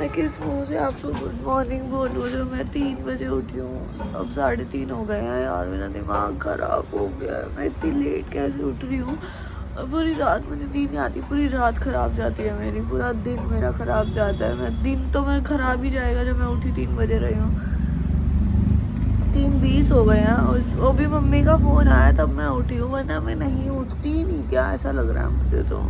मैं किस मुंह से आपको गुड मॉर्निंग बोलूँ जब मैं 3 बजे उठी हूँ। अब 3:30 हो गए हैं यार, मेरा दिमाग ख़राब हो गया है। मैं इतनी लेट कैसे उठ रही हूँ और पूरी रात मुझे नींद नहीं आती, पूरी रात ख़राब जाती है मेरी, पूरा दिन मेरा ख़राब जाता है। मैं दिन तो मैं ख़राब ही जाएगा जब मैं उठी 3 बजे रही हूँ। 3:20 हो गए हैं और वो भी मम्मी का फ़ोन आया तब मैं उठी हूँ, वरना मैं नहीं उठती ही नहीं। क्या ऐसा लग रहा है मुझे तो।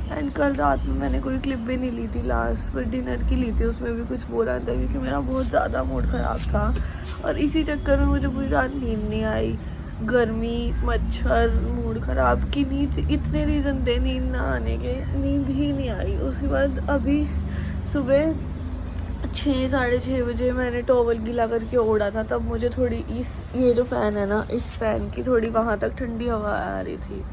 एंड कल रात में मैंने कोई क्लिप भी नहीं ली थी, लास्ट पर डिनर की ली थी, उसमें भी कुछ बोला था क्योंकि मेरा बहुत ज़्यादा मूड ख़राब था और इसी चक्कर में मुझे पूरी रात नींद नहीं आई। गर्मी, मच्छर, मूड ख़राब की नींद, इतने रीज़न थे नींद ना आने के, नींद ही नहीं आई। उसके बाद अभी सुबह 6-6:30 बजे मैंने टॉवल गीला करके ओढ़ा था, तब मुझे थोड़ी ये जो फ़ैन है ना, इस फ़ैन की थोड़ी वहाँ तक ठंडी हवा आ रही थी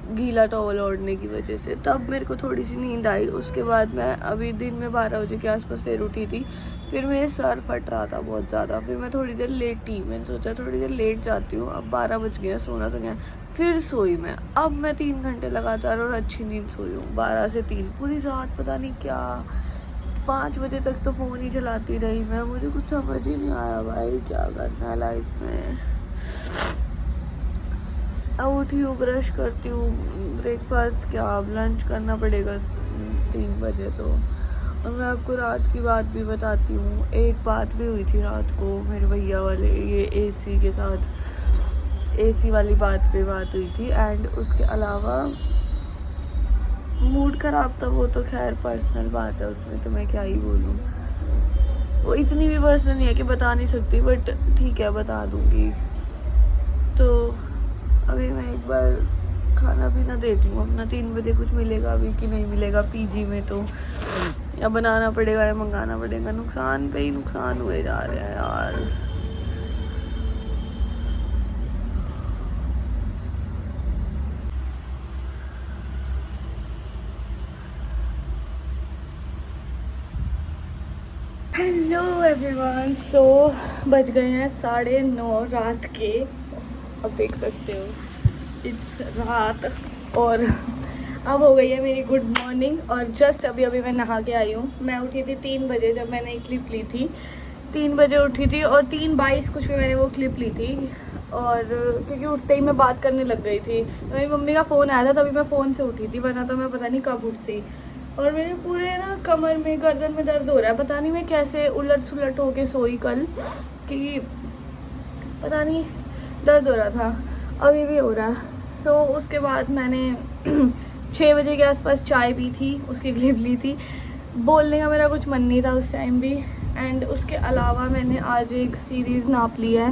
गीला टॉवल ओढ़ने की वजह से, तब मेरे को थोड़ी सी नींद आई। उसके बाद मैं अभी दिन में 12 बजे के आसपास फिर उठी थी, फिर मेरे सर फट रहा था बहुत ज़्यादा, फिर मैं थोड़ी देर लेटी। मैंने सोचा थोड़ी देर लेट जाती हूँ, अब 12 बज गया, सोना तो नहीं है। फिर सोई मैं, अब मैं 3 घंटे लगातार और अच्छी नींद सोई हूँ, 12 से 3 पूरी रात। पता नहीं क्या 5 बजे तक तो फ़ोन ही चलाती रही मैं, मुझे कुछ समझ ही नहीं आया भाई क्या करना है लाइफ में। अब उठी हूँ, ब्रश करती हूँ, ब्रेकफास्ट क्या, अब लंच करना पड़ेगा 3 बजे तो। और मैं आपको रात की बात भी बताती हूँ। एक बात भी हुई थी रात को मेरे भैया वाले ये एसी के साथ, एसी वाली बात पे बात हुई थी। एंड उसके अलावा मूड ख़राब था, वो तो खैर पर्सनल बात है, उसमें तो मैं क्या ही बोलूँ। वो इतनी भी पर्सनल नहीं है कि बता नहीं सकती, बट ठीक है बता दूँगी। तो अभी मैं एक बार खाना पीना देख लूँ अपना, 3 बजे कुछ मिलेगा अभी कि नहीं मिलेगा पीजी में, तो या बनाना पड़ेगा या मंगाना पड़ेगा। नुकसान पे ही नुकसान हुए जा रहे हैं यार। हेलो एवरीवन, सो बज गए हैं 9:30 रात के। अब देख सकते हो इट्स रात और अब हो गई है मेरी गुड मॉर्निंग। और जस्ट अभी अभी मैं नहा के आई हूँ। मैं उठी थी 3 बजे जब मैंने एक क्लिप ली थी, 3 बजे उठी थी और 3:22 कुछ भी मैंने वो क्लिप ली थी। और क्योंकि उठते ही मैं बात करने लग गई थी, तो मेरी मम्मी का फ़ोन आया था तभी मैं फ़ोन से उठी थी, वरना तो मैं पता नहीं कब उठती। और मेरे पूरे ना कमर में, गर्दन में दर्द हो रहा है, पता नहीं मैं कैसे उलट सुलट होके सोई कल कि पता नहीं दर्द हो रहा था, अभी भी हो रहा है। सो उसके बाद मैंने 6 बजे के आसपास चाय पी थी, उसकी क्लिप ली थी। बोलने का मेरा कुछ मन नहीं था उस टाइम भी। एंड उसके अलावा मैंने आज एक सीरीज़ नाप ली है,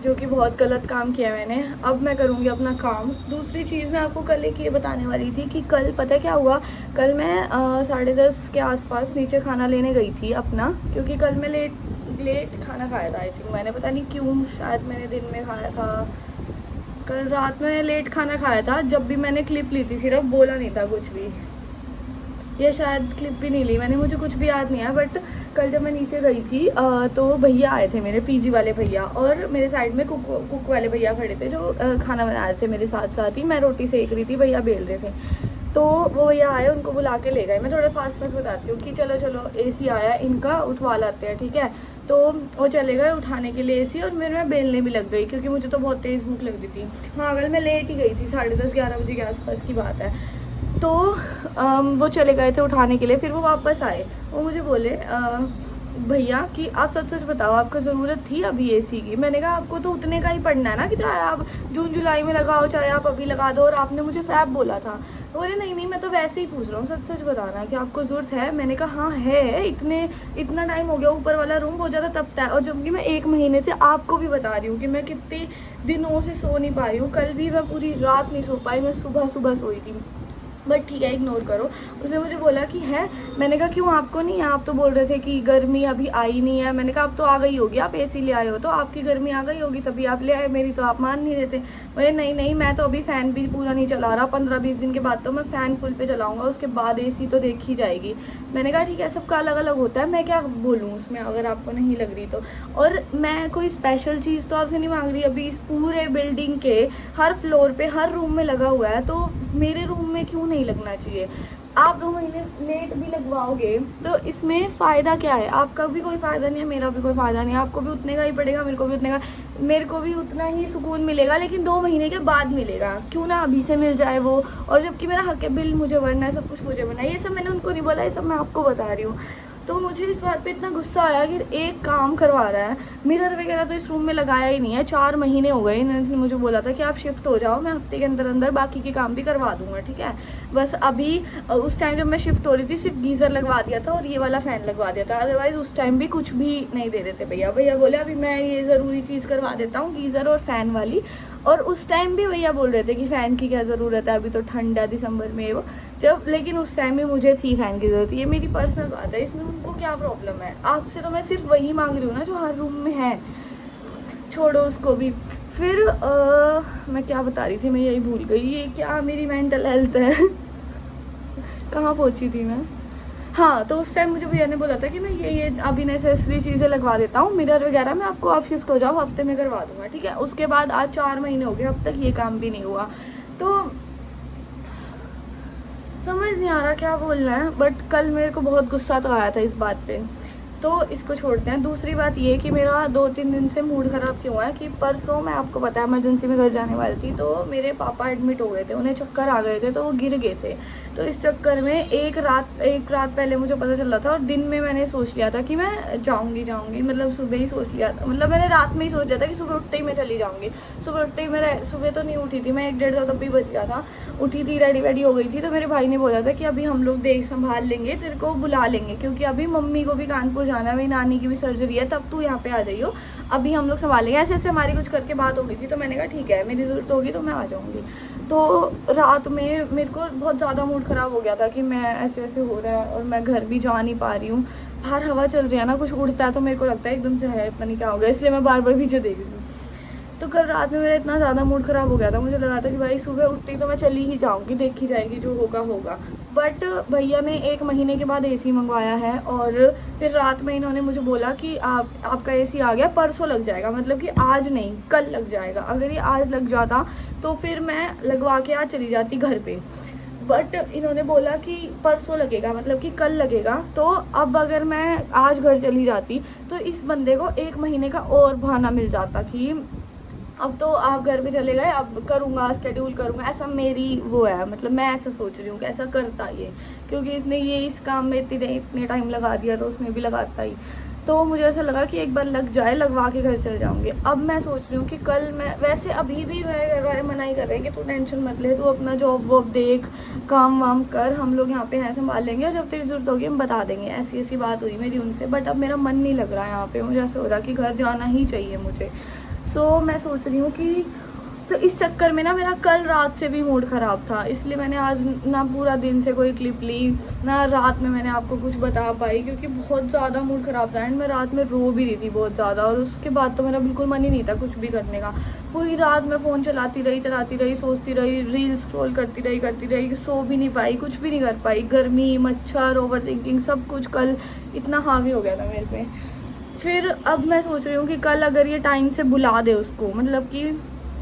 जो कि बहुत गलत काम किया मैंने। अब मैं करूँगी अपना काम। दूसरी चीज़ मैं आपको कल एक ये बताने वाली थी कि कल पता क्या हुआ। कल मैं 10:30 के आसपास नीचे खाना लेने गई थी अपना, क्योंकि कल मैं लेट खाना खाया था। आई थिंक मैंने, पता नहीं क्यों, शायद मैंने दिन में खाया था, कल रात में लेट खाना खाया था। जब भी मैंने क्लिप ली थी सिर्फ, बोला नहीं था कुछ भी, या शायद क्लिप भी नहीं ली मैंने, मुझे कुछ भी याद नहीं है। बट कल जब मैं नीचे गई थी तो भैया आए थे, मेरे पीजी वाले भैया, और मेरे साइड में कुक वाले भैया खड़े थे जो खाना बना रहे थे मेरे साथ साथ ही। मैं रोटी सेक रही थी, भैया बेल रहे थे, तो वो भैया आए, उनको बुला के ले गए। मैं थोड़ा फास्ट बताती हूँ कि चलो चलो एसी आया इनका, उठवा लाते हैं, ठीक है। तो वो चले गए उठाने के लिए एसी, और मैं बेलने भी लग गई क्योंकि मुझे तो बहुत तेज़ भूख लग रही थी। हाँ, कल मैं लेट ही गई थी, 10:30-11 बजे के आसपास की बात है। तो वो चले गए थे उठाने के लिए, फिर वो वापस आए। वो मुझे बोले भैया कि आप सच सच बताओ, आपको ज़रूरत थी अभी एसी की? मैंने कहा आपको तो उतने का ही पड़ना है ना, कि चाहे आप जून जुलाई में लगाओ चाहे आप अभी लगा दो, और आपने मुझे फ़ैब बोला था। बोले नहीं नहीं, मैं तो वैसे ही पूछ रहा हूँ, सच सच बताना कि आपको ज़रूरत है। मैंने कहा हाँ है, इतना टाइम हो गया, ऊपर वाला रूम बहुत ज़्यादा तपता है, और जबकि मैं 1 महीने से आपको भी बता रही हूँ कि मैं कितने दिनों से सो नहीं पा रही हूँ। कल भी मैं पूरी रात नहीं सो पाई, मैं सुबह सोई थी, बट ठीक है इग्नोर करो। उसने मुझे बोला कि है, मैंने कहा क्यों, आपको नहीं है? आप तो बोल रहे थे कि गर्मी अभी आई नहीं है। मैंने कहा अब तो आ गई होगी, आप एसी ले आए हो तो आपकी गर्मी आ गई होगी तभी आप ले आए, मेरी तो आप मान नहीं रहे थे। बोले नहीं नहीं, मैं तो अभी फ़ैन भी पूरा नहीं चला रहा, 15-20 दिन के बाद तो मैं फ़ैन फुल पे चलाऊँगा, उसके बाद एसी तो देखी जाएगी। मैंने कहा ठीक है, सबका अलग अलग होता है, मैं क्या बोलूँ उसमें अगर आपको नहीं लग रही तो। और मैं कोई स्पेशल चीज़ तो आपसे नहीं मांग रही, अभी इस पूरे बिल्डिंग के हर फ्लोर पे हर रूम में लगा हुआ है, तो मेरे रूम में क्यों नहीं लगना चाहिए? आप 2 महीने लेट भी लगवाओगे तो इसमें फ़ायदा क्या है? आपका भी कोई फ़ायदा नहीं है, मेरा भी कोई फ़ायदा नहीं है। आपको भी उतने का ही पड़ेगा, मेरे को भी उतना ही सुकून मिलेगा, लेकिन 2 महीने के बाद मिलेगा। क्यों ना अभी से मिल जाए वो। और जबकि मेरा हक है, बिल मुझे भरना है, सब कुछ मुझे भरना है। ये सब मैंने उनको नहीं बोला, ये सब मैं आपको बता रही हूँ। तो मुझे इस बात पे इतना गुस्सा आया कि एक काम करवा रहा है, मिरर वगैरह तो इस रूम में लगाया ही नहीं है। 4 महीने हो गए, इन्होंने मुझे बोला था कि आप शिफ्ट हो जाओ, मैं हफ्ते के अंदर अंदर बाकी के काम भी करवा दूंगा, ठीक है। बस अभी उस टाइम जब मैं शिफ्ट हो रही थी, सिर्फ गीज़र लगवा दिया था और ये वाला फ़ैन लगवा दिया था। अदरवाइज़ उस टाइम भी कुछ भी नहीं दे रहे थे भैया बोले अभी मैं ये ज़रूरी चीज़ करवा देता हूँ, गीज़र और फ़ैन वाली। और उस टाइम भी भैया बोल रहे थे कि फ़ैन की क्या ज़रूरत है, अभी तो ठंड है दिसंबर में वो जब, लेकिन उस टाइम में मुझे थी फ़ैन की ज़रूरत। ये मेरी पर्सनल बात है, इसमें उनको क्या प्रॉब्लम है? आपसे तो मैं सिर्फ वही मांग रही हूँ ना जो हर रूम में है, छोड़ो उसको भी। फिर मैं क्या बता रही थी, मैं यही भूल गई। ये क्या मेरी मेंटल हेल्थ है कहाँ पहुँची थी मैं? हाँ, तो उस टाइम मुझे भैया ने बोला था कि मैं ये अभी नेसेसरी चीज़ें लगवा देता हूँ, मिरर वगैरह मैं आपको, आप शिफ्ट हो जाओ, हफ्ते में करवा दूंगा, ठीक है। उसके बाद आज 4 महीने हो गए, अब तक ये काम भी नहीं हुआ। तो समझ नहीं आ रहा क्या बोलना है, बट कल मेरे को बहुत गुस्सा तो आया था इस बात पे, तो इसको छोड़ते हैं। दूसरी बात ये कि मेरा 2-3 दिन से मूड ख़राब क्यों है कि परसों मैं आपको पता है इमरजेंसी में घर जाने वाली थी, तो मेरे पापा एडमिट हो गए थे, उन्हें चक्कर आ गए थे, तो वो गिर गए थे। तो इस चक्कर में एक रात पहले मुझे पता चला था और दिन में मैंने सोच लिया था कि मैं जाऊँगी, मतलब सुबह ही सोच लिया था, मतलब मैंने रात में ही सोच लिया था कि सुबह उठते ही मैं चली जाऊँगी। सुबह उठते ही मैं सुबह तो नहीं उठी थी मैं, 1-1:30 तब भी बच गया था, उठी थी, रेडी हो गई थी। तो मेरे भाई ने बोला था कि अभी हम लोग संभाल लेंगे, तेरे को बुला लेंगे, क्योंकि अभी मम्मी को भी कानपुर जाना है, मेरी नानी की भी सर्जरी है, तब तू यहाँ पे आ जाइयो, अभी हम लोग संभालेंगे। ऐसे हमारी कुछ करके बात हो गई थी, तो मैंने कहा ठीक है, मेरी ज़रूरत होगी तो मैं आ जाऊँगी। तो रात में मेरे को बहुत ज़्यादा मूड ख़राब हो गया था कि मैं ऐसे हो रहा है और मैं घर भी जा नहीं पा रही हूँ। बाहर हवा चल रही है ना, कुछ उड़ता है तो मेरे को लगता है एकदम से है, पता नहीं क्या हो गया, इसलिए मैं बार पीछे देख रही हूँ। तो कल रात में मेरा इतना ज़्यादा मूड ख़राब हो गया था, मुझे लगा था कि भाई सुबह उठती तो मैं चली ही जाऊँगी, देखी जाएगी, जो होगा। बट भैया ने 1 महीने के बाद एसी मंगवाया है, और फिर रात में इन्होंने मुझे बोला कि आपका एसी आ गया, परसों लग जाएगा, मतलब कि आज नहीं कल लग जाएगा। अगर ये आज लग जाता तो फिर मैं लगवा के आज चली जाती घर पे, बट इन्होंने बोला कि परसों लगेगा, मतलब कि कल लगेगा। तो अब अगर मैं आज घर चली जाती तो इस बंदे को 1 महीने का और बहाना मिल जाता कि अब तो आप घर पे चले गए, अब करूँगा, स्केड्यूल करूँगा, ऐसा मेरी वो है, मतलब मैं ऐसा सोच रही हूँ कि ऐसा करता ये, क्योंकि इसने ये इस काम में इतने टाइम लगा दिया तो उसमें भी लगाता ही। तो मुझे ऐसा लगा कि एक बार लग जाए, लगवा के घर चल जाऊँगी। अब मैं सोच रही हूँ कि कल मैं, वैसे अभी भी मेरे घर वाले मना ही कर रहे हैं कि तू टेंशन मत ले, तू अपना जॉब वॉब देख, काम वाम कर, हम लोग यहाँ पे हैं, संभाल लेंगे, और जब तेरी ज़रूरत होगी हम बता देंगे। ऐसी बात हुई मेरी उनसे, बट अब मेरा मन नहीं लग रहा है यहाँ पे, मुझे ऐसा हो रहा है कि घर जाना ही चाहिए मुझे। सो मैं सोच रही हूँ कि, तो इस चक्कर में ना मेरा कल रात से भी मूड ख़राब था, इसलिए मैंने आज ना पूरा दिन से कोई क्लिप ली, ना रात में मैंने आपको कुछ बता पाई, क्योंकि बहुत ज़्यादा मूड ख़राब था। एंड मैं रात में रो भी रही थी बहुत ज़्यादा, और उसके बाद तो मेरा बिल्कुल मन ही नहीं था कुछ भी करने का। पूरी रात मैं फ़ोन चलाती रही, सोचती रही, रील स्क्रॉल करती रही, सो भी नहीं पाई, कुछ भी नहीं कर पाई। गर्मी, मच्छर, ओवर थिंकिंग, सब कुछ कल इतना हावी हो गया था मेरे पे। फिर अब मैं सोच रही हूँ कि कल अगर ये टाइम से बुला दे उसको, मतलब कि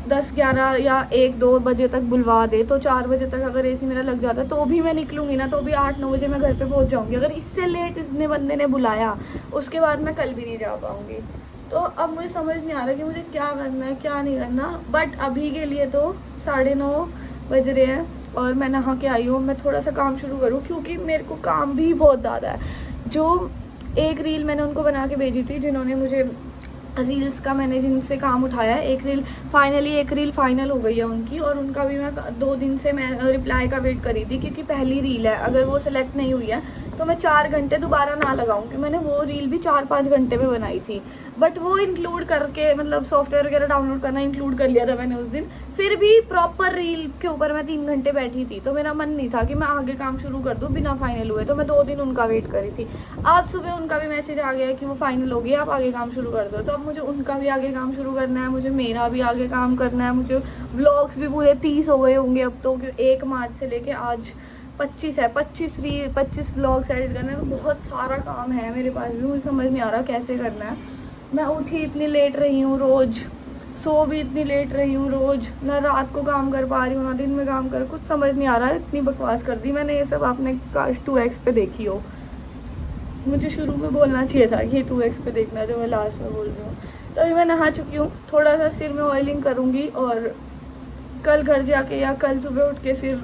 10-11 या 1-2 बजे तक बुलवा दे, तो 4 बजे तक अगर एसी मेरा लग जाता तो भी मैं निकलूँगी ना, तो भी 8-9 बजे मैं घर पे पहुँच जाऊँगी। अगर इससे लेट इसने बंदे ने बुलाया, उसके बाद मैं कल भी नहीं जा पाऊँगी। तो अब मुझे समझ नहीं आ रहा कि मुझे क्या करना है, क्या नहीं करना। बट अभी के लिए तो 9:30 बज रहे हैं और मैं नहा के आई हूँ। मैं थोड़ा सा काम शुरू करूँ, क्योंकि मेरे को काम भी बहुत ज़्यादा है। जो एक रील मैंने उनको बना के भेजी थी, जिन्होंने मुझे रील्स का, मैंने जिनसे काम उठाया है, एक रील फाइनल हो गई है उनकी, और उनका भी मैं 2 दिन से मैं रिप्लाई का वेट करी थी, क्योंकि पहली रील है, अगर वो सिलेक्ट नहीं हुई है तो मैं 4 घंटे दोबारा ना लगाऊं, कि मैंने वो रील भी 4-5 घंटे में बनाई थी, बट वो इंक्लूड करके, मतलब सॉफ्टवेयर वगैरह डाउनलोड करना इंक्लूड कर लिया था मैंने उस दिन। फिर भी प्रॉपर रील के ऊपर मैं 3 घंटे बैठी थी, तो मेरा मन नहीं था कि मैं आगे काम शुरू कर दूँ बिना फाइनल हुए, तो मैं 2 दिन उनका वेट करी थी। आज सुबह उनका भी मैसेज आ गया कि वो फाइनल हो गया, आप आगे काम शुरू कर दो। तो अब मुझे उनका भी आगे काम शुरू करना है, मुझे मेरा भी आगे काम करना है, मुझे व्लॉग्स भी पूरे 30 हो गए होंगे अब तो, क्योंकि 1 मार्च से लेके आज 25 है, 25 व्लॉग्स एडिट करना है, बहुत सारा काम है मेरे पास भी। मुझे समझ नहीं आ रहा कैसे करना है। मैं उठी इतनी लेट रही हूँ रोज़, सो भी इतनी लेट रही हूँ रोज़, ना रात को काम कर पा रही हूँ ना दिन में काम कर, कुछ समझ नहीं आ रहा है। इतनी बकवास कर दी मैंने ये सब। आपने काश 2x पे देखी हो। मुझे शुरू में बोलना चाहिए था कि 2x पे देखना, जो मैं लास्ट में बोल रही हूँ। तो अभी मैं नहा चुकी हूँ, थोड़ा सा सिर में ऑयलिंग करूँगी और कल घर जाके या कल सुबह उठ के सिर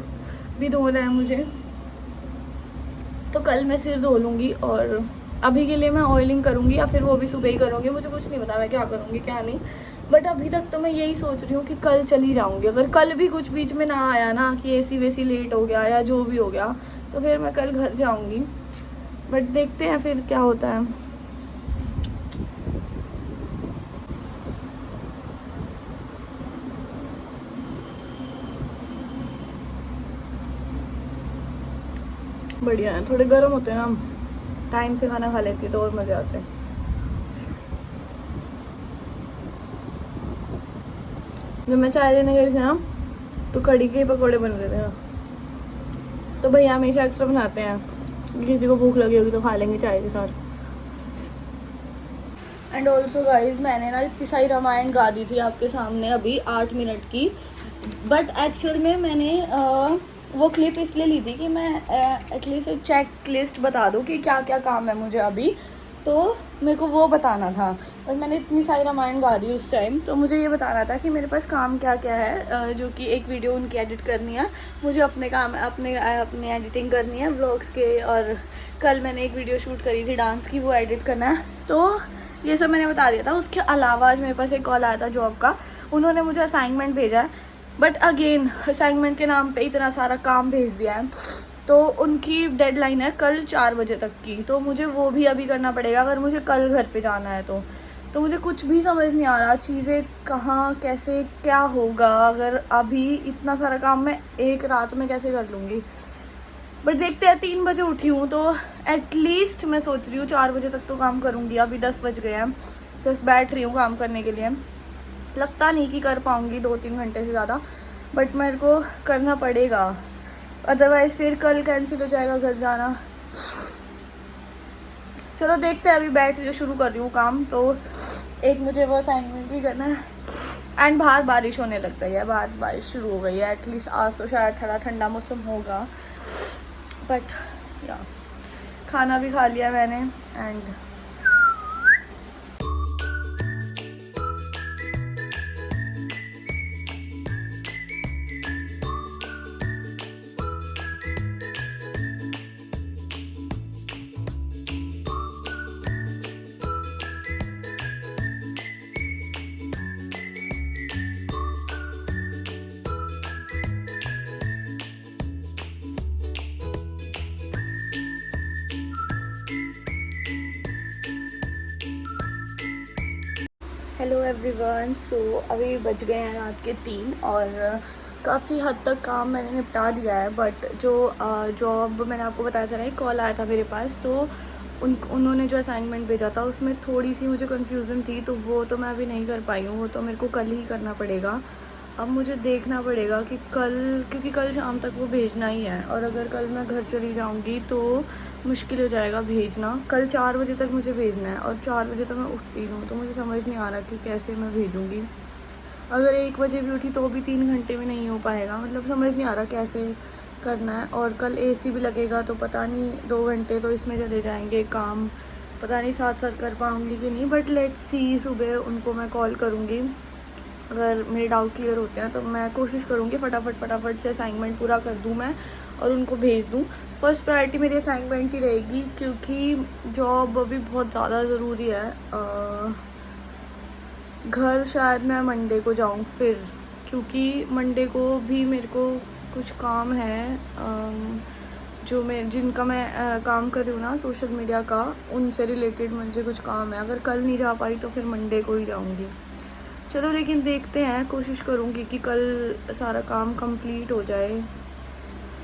भी धोना है मुझे, तो कल मैं सिर धो लूँगी। और अभी के लिए मैं ऑयलिंग करूँगी या फिर वो भी सुबह ही करूँगी, मुझे कुछ नहीं पता मैं क्या करूँगी क्या नहीं। बट अभी तक तो मैं यही सोच रही हूँ कि कल चली जाऊँगी। अगर कल भी कुछ बीच में ना आया ना कि एसी वेसी लेट हो गया या जो भी हो गया, तो फिर मैं कल घर जाऊँगी। बट देखते हैं फिर क्या होता है। बढ़िया है, थोड़े गर्म होते हैं ना, टाइम से खाना खा लेती तो और मज़े आते हैं। जब मैं चाय देने गई थी ना, तो कड़ी के पकौड़े बन रहे थे ना, तो भैया हमेशा एक्स्ट्रा बनाते हैं, किसी को भूख लगी होगी तो खा लेंगे चाय के साथ। एंड ऑल्सो गाइज, मैंने ना इतनी सारी रामायण गा दी थी आपके सामने अभी 8 मिनट की। बट एक्चुअल में मैंने वो क्लिप इसलिए ली थी कि मैं एटलीस्ट एक चेक लिस्ट बता दूँ कि क्या क्या काम है मुझे अभी, तो मेरे को वो बताना था। और मैंने इतनी सारी रामायण गा दी उस टाइम, तो मुझे ये बताना था कि मेरे पास काम क्या क्या है, जो कि एक वीडियो उनकी एडिट करनी है मुझे, अपने काम अपने एडिटिंग करनी है व्लॉग्स के। और कल मैंने एक वीडियो शूट करी थी डांस की, वो एडिट करना है। तो ये सब मैंने बता दिया था। उसके अलावा आज मेरे पास एक कॉल आया था जॉब का, उन्होंने मुझे असाइनमेंट भेजा है। बट अगेन असाइनमेंट के नाम पे इतना सारा काम भेज दिया है, तो उनकी डेडलाइन है कल 4 बजे तक की, तो मुझे वो भी अभी करना पड़ेगा अगर मुझे कल घर पे जाना है तो मुझे कुछ भी समझ नहीं आ रहा, चीज़ें कहाँ कैसे क्या होगा। अगर अभी इतना सारा काम मैं एक रात में कैसे कर लूँगी। बट देखते हैं, 3 बजे उठी हूँ तो एटलीस्ट मैं सोच रही हूँ 4 बजे तक तो काम करूँगी। अभी 10 बज गए हैं, जस्ट बैठ रही हूँ काम करने के लिए। लगता नहीं कि कर पाऊँगी 2-3 घंटे से ज़्यादा, बट मेरे को करना पड़ेगा, अदरवाइज़ फिर कल कैंसिल हो जाएगा घर जाना। चलो देखते हैं, अभी बैठ रही हूँ, शुरू कर रही हूँ काम। तो एक मुझे वो असाइनमेंट भी करना है। एंड बाहर बारिश होने लग गई है, बाहर बारिश शुरू हो गई है। एटलीस्ट आज तो शायद थोड़ा ठंडा मौसम होगा। बट या खाना भी खा लिया मैंने। एंड हेलो एवरीवन, सो अभी बज गए हैं रात के 3 और काफ़ी हद तक काम मैंने निपटा दिया है। बट जो जॉब मैंने आपको बताया था ना, एक कॉल आया था मेरे पास, तो उन्होंने जो असाइनमेंट भेजा था उसमें थोड़ी सी मुझे कन्फ्यूज़न थी, तो वो तो मैं अभी नहीं कर पाई हूँ, वो तो मेरे को कल ही करना पड़ेगा। अब मुझे देखना पड़ेगा कि कल, क्योंकि कल शाम तक वो भेजना ही है, और अगर कल मैं घर चली जाऊँगी तो मुश्किल हो जाएगा भेजना। कल 4 बजे तक मुझे भेजना है और 4 बजे तक मैं उठती हूँ, तो मुझे समझ नहीं आ रहा कि कैसे मैं भेजूँगी। अगर 1 बजे भी उठी तो भी 3 घंटे में नहीं हो पाएगा, मतलब समझ नहीं आ रहा कैसे करना है। और कल एसी भी लगेगा, तो पता नहीं 2 घंटे तो इसमें चले जाएंगे काम, पता नहीं साथ साथ कर पाऊँगी कि नहीं। बट लेट्स सी, सुबह उनको मैं कॉल करूँगी, अगर मेरे डाउट क्लियर होते हैं तो मैं कोशिश करूँगी फटाफट से असाइनमेंट पूरा कर दूँ मैं और उनको भेज दूँ। फर्स्ट प्रायोरिटी मेरी असाइनमेंट ही रहेगी, क्योंकि जॉब अभी बहुत ज़्यादा ज़रूरी है। घर शायद मैं मंडे को जाऊँ फिर, क्योंकि मंडे को भी मेरे को कुछ काम है, जिनका मैं काम कर रही हूँ ना सोशल मीडिया का, उनसे रिलेटेड मुझे कुछ काम है। अगर कल नहीं जा पाई तो फिर मंडे को ही जाऊँगी। चलो लेकिन देखते हैं, कोशिश करूँगी कि कल सारा काम कंप्लीट हो जाए।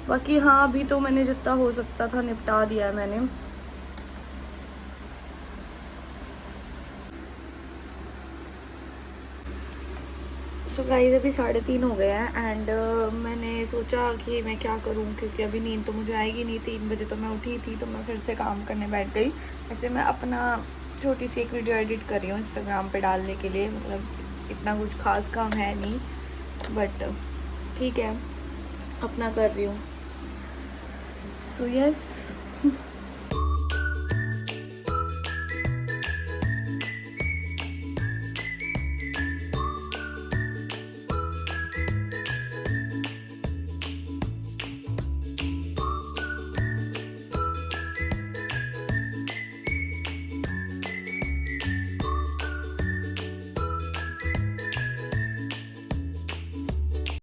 बाकी हाँ, अभी तो मैंने जितना हो सकता था निपटा दिया है मैंने। सो गाइस, अभी 3:30 हो गए हैं एंड मैंने सोचा कि मैं क्या करूं, क्योंकि अभी नींद तो मुझे आएगी नहीं। 3 बजे तो मैं उठी थी, तो मैं फिर से काम करने बैठ गई। ऐसे मैं अपना छोटी सी एक वीडियो एडिट कर रही हूँ इंस्टाग्राम पे डालने के लिए, मतलब इतना कुछ खास काम है नहीं, बट ठीक है, अपना कर रही हूँ। So yes